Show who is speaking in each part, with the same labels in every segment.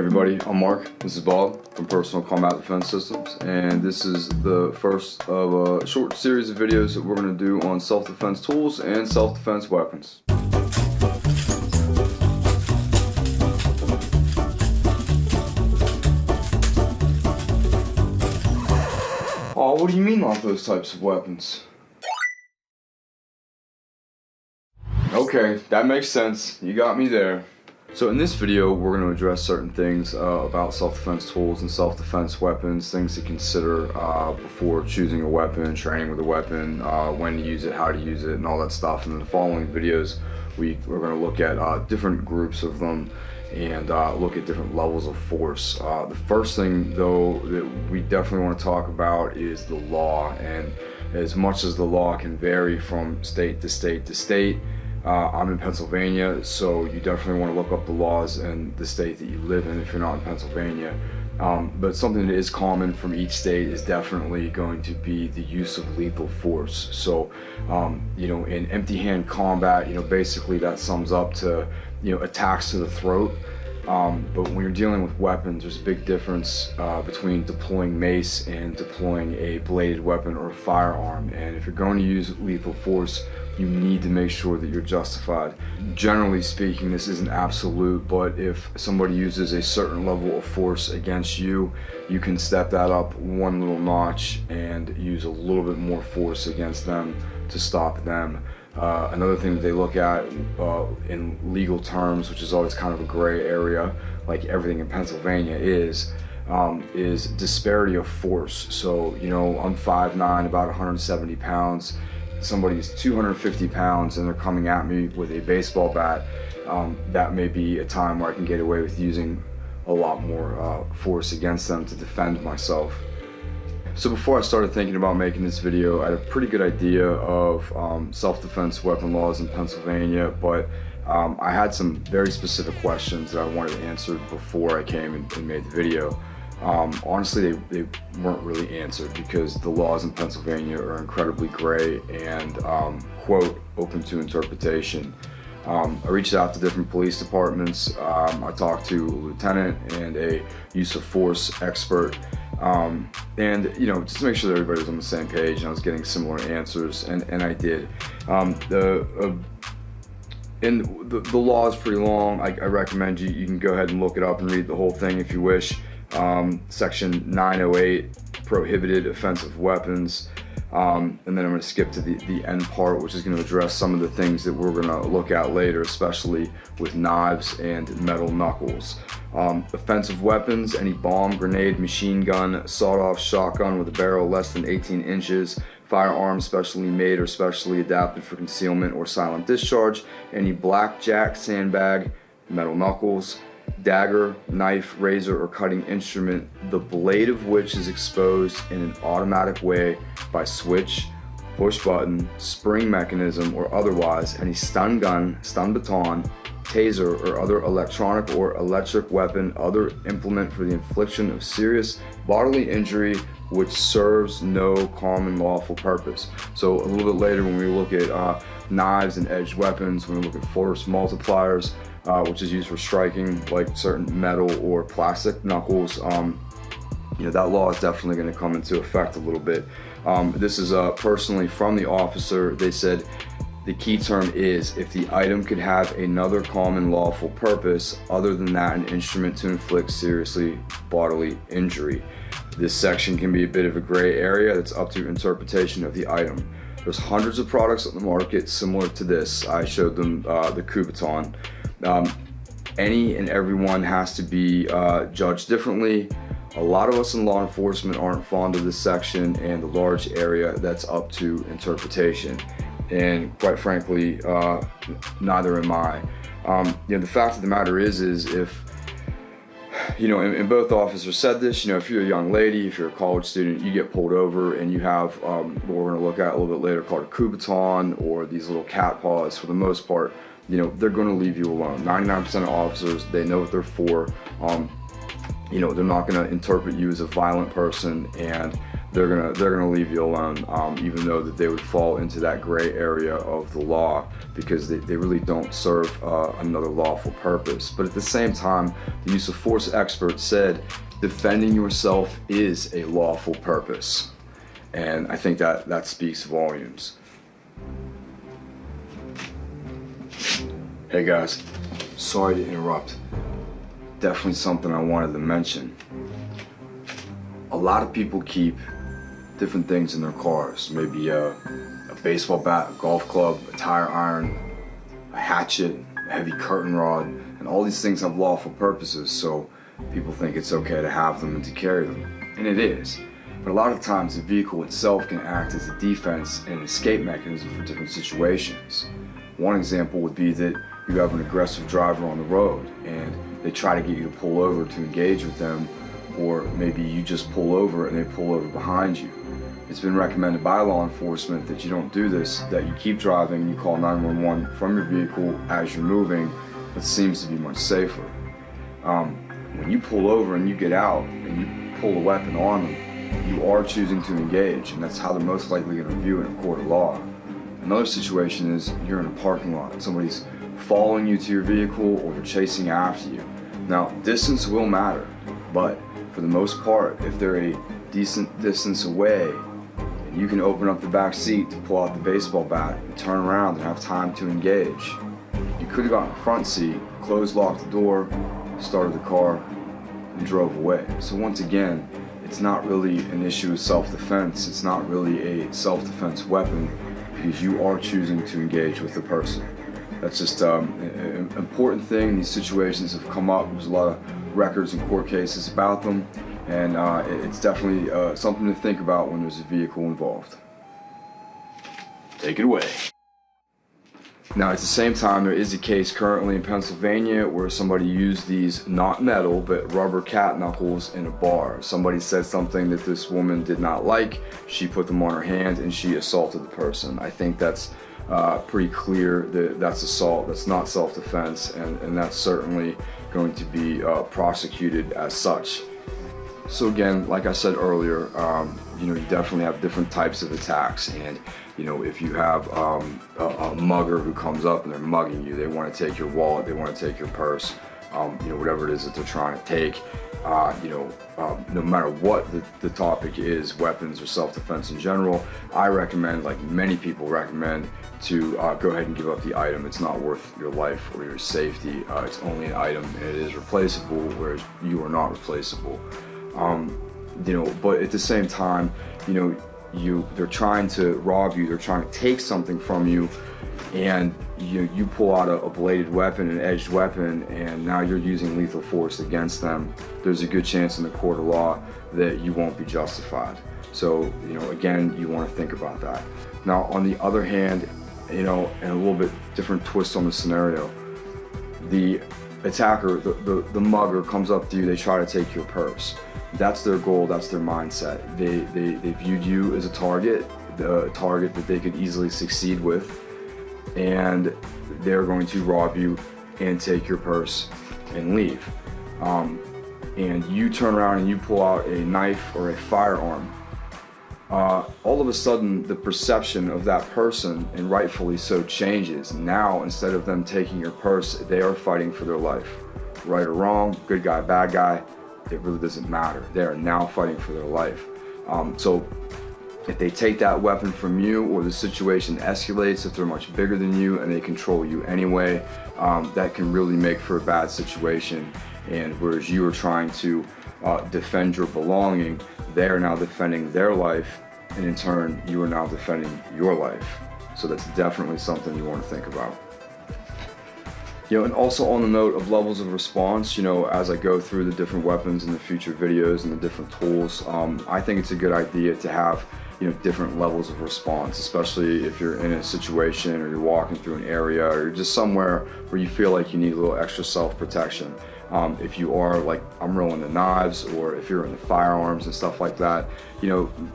Speaker 1: everybody, I'm Mark. This is Bob from Personal Combat Defense Systems, and this is the first of a short series of videos that we're going to do on self-defense tools and self-defense weapons. Oh, what do you mean like those types of weapons? Okay, that makes sense. You got me there. So in this video, we're going to address certain things about self-defense tools and self-defense weapons, things to consider before choosing a weapon, training with a weapon, when to use it, how to use it, and all that stuff. And in the following videos, we're going to look at different groups of them and look at different levels of force. The first thing, though, that we definitely want to talk about is the law. And as much as the law can vary from state to state to state, I'm in Pennsylvania, so you definitely want to look up the laws in the state that you live in if you're not in Pennsylvania. But something that is common from each state is definitely going to be the use of lethal force. So, in empty-hand combat, basically that sums up to, attacks to the throat. But when you're dealing with weapons, there's a big difference between deploying mace and deploying a bladed weapon or a firearm. And if you're going to use lethal force, you need to make sure that you're justified. Generally speaking, this isn't absolute, but if somebody uses a certain level of force against you, you can step that up one little notch and use a little bit more force against them to stop them. Another thing that they look at in legal terms, which is always kind of a gray area, like everything in Pennsylvania is disparity of force. So, I'm 5'9", about 170 pounds. Somebody's 250 pounds and they're coming at me with a baseball bat. That may be a time where I can get away with using a lot more force against them to defend myself. So before I started thinking about making this video, I had a pretty good idea of self-defense weapon laws in Pennsylvania, but I had some very specific questions that I wanted answered before I came and made the video. Honestly, they weren't really answered because the laws in Pennsylvania are incredibly gray and, quote, open to interpretation. I reached out to different police departments. I talked to a lieutenant and a use of force expert. And just to make sure that everybody was on the same page and I was getting similar answers, and I did. The law is pretty long. I recommend you can go ahead and look it up and read the whole thing if you wish. Section 908, prohibited offensive weapons. And then I'm going to skip to the end part, which is going to address some of the things that we're going to look at later, especially with knives and metal knuckles. Offensive weapons: any bomb, grenade, machine gun, sawed-off shotgun with a barrel less than 18 inches, firearms specially made or specially adapted for concealment or silent discharge, any blackjack, sandbag, metal knuckles, dagger, knife, razor, or cutting instrument, the blade of which is exposed in an automatic way by switch, push button, spring mechanism, or otherwise, any stun gun, stun baton, taser, or other electronic or electric weapon, other implement for the infliction of serious bodily injury which serves no common lawful purpose. So a little bit later, when we look at knives and edged weapons, when we look at force multipliers, which is used for striking like certain metal or plastic knuckles, that law is definitely going to come into effect a little bit. This is personally from the officer. They said the key term is if the item could have another common lawful purpose other than that an instrument to inflict seriously bodily injury. This section can be a bit of a gray area that's up to interpretation of the item. There's hundreds of products on the market similar to this. I showed them the Kubotan. Any and everyone has to be judged differently. A lot of us in law enforcement aren't fond of this section and the large area that's up to interpretation. And quite frankly, neither am I. The fact of the matter is if, and both officers said this, if you're a young lady, if you're a college student, you get pulled over and you have what we're going to look at a little bit later called a Kubotan or these little cat paws. For the most part, they're going to leave you alone. 99% of officers, they know what they're for. They're not going to interpret you as a violent person, and they're gonna leave you alone, even though that they would fall into that gray area of the law, because they really don't serve another lawful purpose. But at the same time, the use of force expert said defending yourself is a lawful purpose, and I think that speaks volumes. Hey guys, sorry to interrupt. Definitely something I wanted to mention. A lot of people keep different things in their cars. Maybe a baseball bat, a golf club, a tire iron, a hatchet, a heavy curtain rod, and all these things have lawful purposes, so people think it's okay to have them and to carry them. And it is. But a lot of times the vehicle itself can act as a defense and an escape mechanism for different situations. One example would be that you have an aggressive driver on the road and they try to get you to pull over to engage with them, or maybe you just pull over and they pull over behind you. It's been recommended by law enforcement that you don't do this, that you keep driving and you call 911 from your vehicle as you're moving. It seems to be much safer. When you pull over and you get out and you pull a weapon on them, you are choosing to engage, and that's how they're most likely going to view it in a court of law. Another situation is you're in a parking lot and somebody's following you to your vehicle or they're chasing after you. Now, distance will matter, but for the most part, if they're a decent distance away, and you can open up the back seat to pull out the baseball bat and turn around and have time to engage. You could have gotten the front seat, closed, locked the door, started the car, and drove away. So once again, it's not really an issue of self-defense. It's not really a self-defense weapon, because you are choosing to engage with the person. That's just an important thing. These situations have come up. There's a lot of records and court cases about them, and it's definitely something to think about when there's a vehicle involved. Take it away. Now, at the same time, there is a case currently in Pennsylvania where somebody used these, not metal, but rubber cat knuckles in a bar. Somebody said something that this woman did not like. She put them on her hand and she assaulted the person. I think that's pretty clear that that's assault, that's not self-defense, and that's certainly going to be prosecuted as such. So again, like I said earlier, you definitely have different types of attacks, and if you have a mugger who comes up and they're mugging you, they want to take your wallet, they want to take your purse, whatever it is that they're trying to take, no matter what the topic is, weapons or self-defense in general, I recommend, like many people recommend, to go ahead and give up the item. It's not worth your life or your safety. It's only an item and it is replaceable, whereas you are not replaceable. But at the same time, they're trying to rob you, they're trying to take something from you, and you pull out a bladed weapon, an edged weapon, and now you're using lethal force against them. There's a good chance in the court of law that you won't be justified. So, again, you want to think about that. Now, on the other hand, and a little bit different twist on the scenario, the attacker, the mugger comes up to you, they try to take your purse. That's their goal, that's their mindset. They viewed you as a target, the target that they could easily succeed with, and they're going to rob you and take your purse and leave. And you turn around and you pull out a knife or a firearm. All of a sudden, the perception of that person, and rightfully so, changes. Now, instead of them taking your purse, they are fighting for their life. Right or wrong, good guy, bad guy, it really doesn't matter. They are now fighting for their life. So if they take that weapon from you, or the situation escalates, if they're much bigger than you and they control you anyway, that can really make for a bad situation. And whereas you are trying to defend your belonging, they are now defending their life, and in turn, you are now defending your life. So that's definitely something you want to think about. And also on the note of levels of response, as I go through the different weapons in the future videos and the different tools, I think it's a good idea to have different levels of response, especially if you're in a situation or you're walking through an area or you're just somewhere where you feel like you need a little extra self-protection. If you are, like I'm rolling the knives, or if you're in the firearms and stuff like that,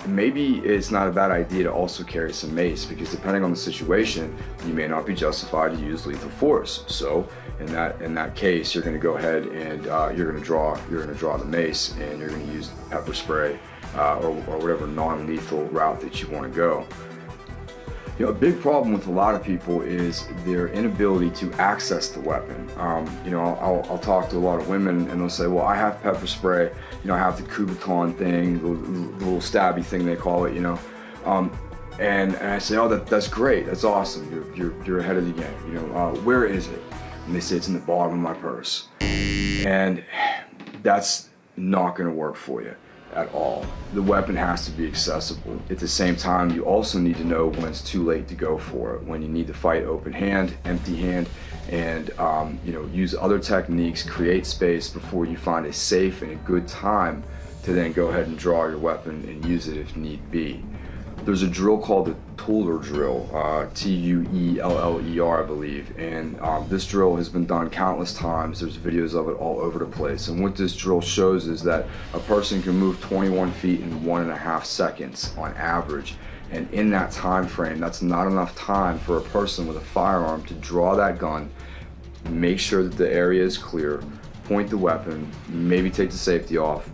Speaker 1: maybe it's not a bad idea to also carry some mace, because depending on the situation, you may not be justified to use lethal force. So in that case, you're going to go ahead and you're going to draw the mace, and you're going to use pepper spray or whatever non-lethal route that you want to go. You know, a big problem with a lot of people is their inability to access the weapon. You know, I'll talk to a lot of women and they'll say, well, I have pepper spray, you know, I have the Kubotan thing, the little stabby thing they call it, you know. And I say, oh, that's great, that's awesome, you're ahead of the game, you know, where is it? And they say it's in the bottom of my purse. And that's not gonna work for you at all. The weapon has to be accessible. At the same time, you also need to know when it's too late to go for it, when you need to fight open hand, empty hand, and you know, use other techniques, create space before you find a safe and a good time to then go ahead and draw your weapon and use it if need be. There's a drill called the Tueller drill, T-U-E-L-L-E-R, I believe, and this drill has been done countless times. There's videos of it all over the place, and what this drill shows is that a person can move 21 feet in 1.5 seconds on average, and in that time frame, that's not enough time for a person with a firearm to draw that gun, make sure that the area is clear, point the weapon, maybe take the safety off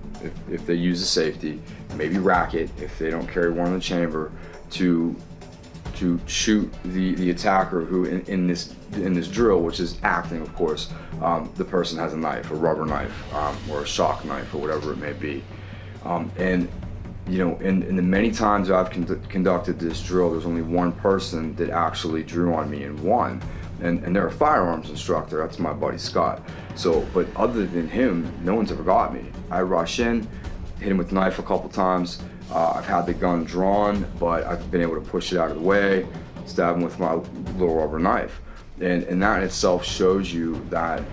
Speaker 1: if they use the safety, maybe rack it if they don't carry one in the chamber, to shoot the attacker who in this drill, which is acting, of course, the person has a knife, a rubber knife, or a shock knife, or whatever it may be. And you know, in the many times I've conducted this drill, there's only one person that actually drew on me and won. And they're a firearms instructor, that's my buddy Scott. So, but other than him, no one's ever got me. I rush in, hit him with the knife a couple times. I've had the gun drawn, but I've been able to push it out of the way, stab him with my little rubber knife. And that in itself shows you that,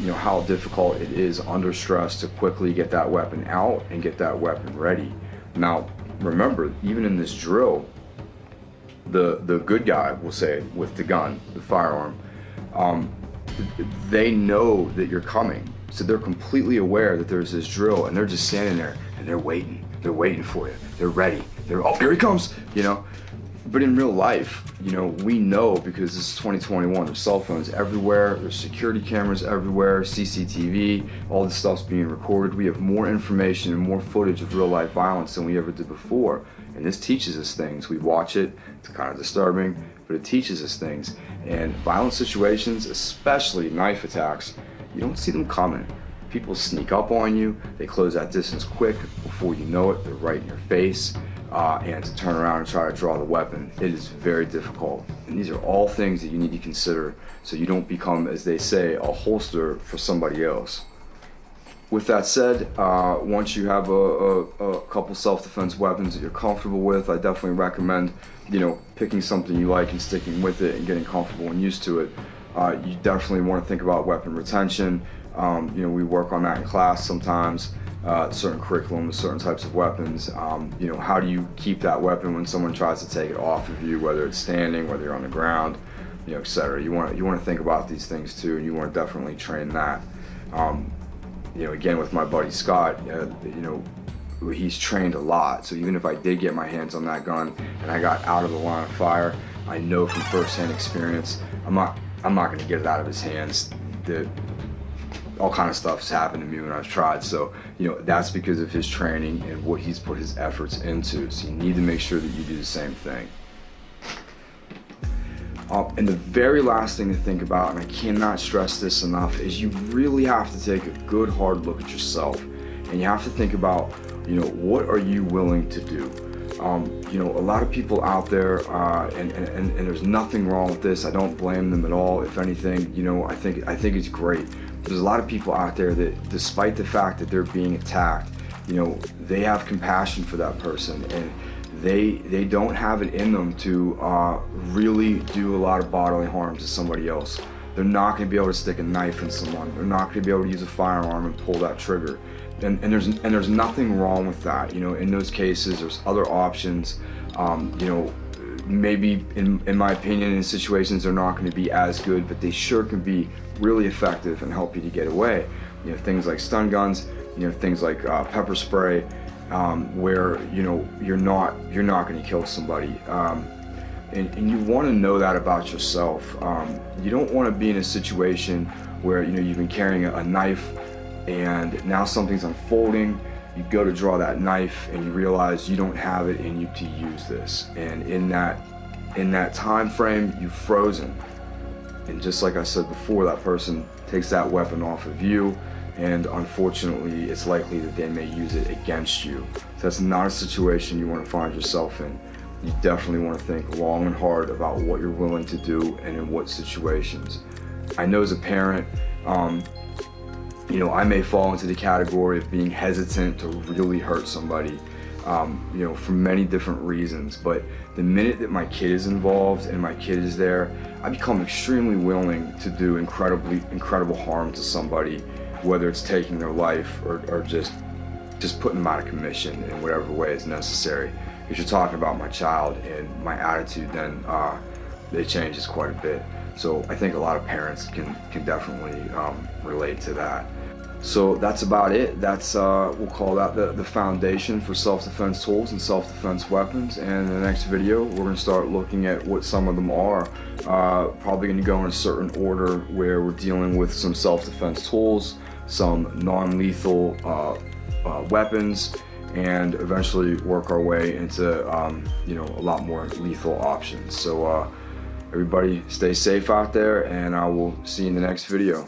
Speaker 1: you know, how difficult it is under stress to quickly get that weapon out and get that weapon ready. Now, remember, even in this drill, the good guy, we'll say, with the gun, the firearm, they know that you're coming. So they're completely aware that there's this drill, and they're just standing there and they're waiting. They're waiting for you. They're ready. Oh, here he comes, you know. But in real life, you know, we know, because this is 2021, there's cell phones everywhere, there's security cameras everywhere, CCTV, all this stuff's being recorded. We have more information and more footage of real life violence than we ever did before. And this teaches us things. We watch it, it's kind of disturbing, but it teaches us things. And violent situations, especially knife attacks, you don't see them coming. People sneak up on you, they close that distance quick, before you know it, they're right in your face. And to turn around and try to draw the weapon, it is very difficult. And these are all things that you need to consider so you don't become, as they say, a holster for somebody else. With that said, once you have a couple self-defense weapons that you're comfortable with, I definitely recommend, you know, picking something you like and sticking with it and getting comfortable and used to it. You definitely want to think about weapon retention. You know, we work on that in class sometimes. Certain curriculum with certain types of weapons. You know, how do you keep that weapon when someone tries to take it off of you, whether it's standing, whether you're on the ground, you know, etc. You want to think about these things too, and you want to definitely train that. You know, again, with my buddy Scott, you know, he's trained a lot. So even if I did get my hands on that gun and I got out of the line of fire, I know from firsthand experience, I'm not going to get it out of his hands. All kind of stuff's happened to me when I've tried. So, you know, that's because of his training and what he's put his efforts into. So you need to make sure that you do the same thing. And the very last thing to think about, and I cannot stress this enough, is you really have to take a good hard look at yourself. And you have to think about, you know, what are you willing to do? You know, a lot of people out there, and there's nothing wrong with this. I don't blame them at all. If anything, you know, I think it's great. There's a lot of people out there that, despite the fact that they're being attacked, you know, they have compassion for that person, and they don't have it in them to really do a lot of bodily harm to somebody else. They're not going to be able to stick a knife in someone. They're not going to be able to use a firearm and pull that trigger. And there's nothing wrong with that. You know, in those cases, there's other options. You know, maybe in my opinion, in situations they're not going to be as good, but they sure can be really effective and help you to get away. You know, things like stun guns. You know, things like pepper spray, where, you know, you're not going to kill somebody. And you want to know that about yourself. You don't want to be in a situation where, you know, you've been carrying a knife and now something's unfolding you go to draw that knife and you realize you don't have it in you to use this. And in that time frame, you've frozen. And just like I said before, that person takes that weapon off of you, and unfortunately it's likely that they may use it against you. So that's not a situation you want to find yourself in. You definitely want to think long and hard about what you're willing to do and in what situations. I know as a parent, I may fall into the category of being hesitant to really hurt somebody, for many different reasons. But the minute that my kid is involved and my kid is there, I become extremely willing to do incredible harm to somebody, whether it's taking their life or just putting them out of commission in whatever way is necessary. If you're talking about my child, and my attitude then it changes quite a bit. So I think a lot of parents can definitely relate to that. So that's about it. That's we'll call that the foundation for self-defense tools and self-defense weapons. And in the next video, we're going to start looking at what some of them are. Probably going to go in a certain order, where we're dealing with some self-defense tools, some non-lethal weapons, and eventually work our way into a lot more lethal options. So everybody stay safe out there, and I will see you in the next video.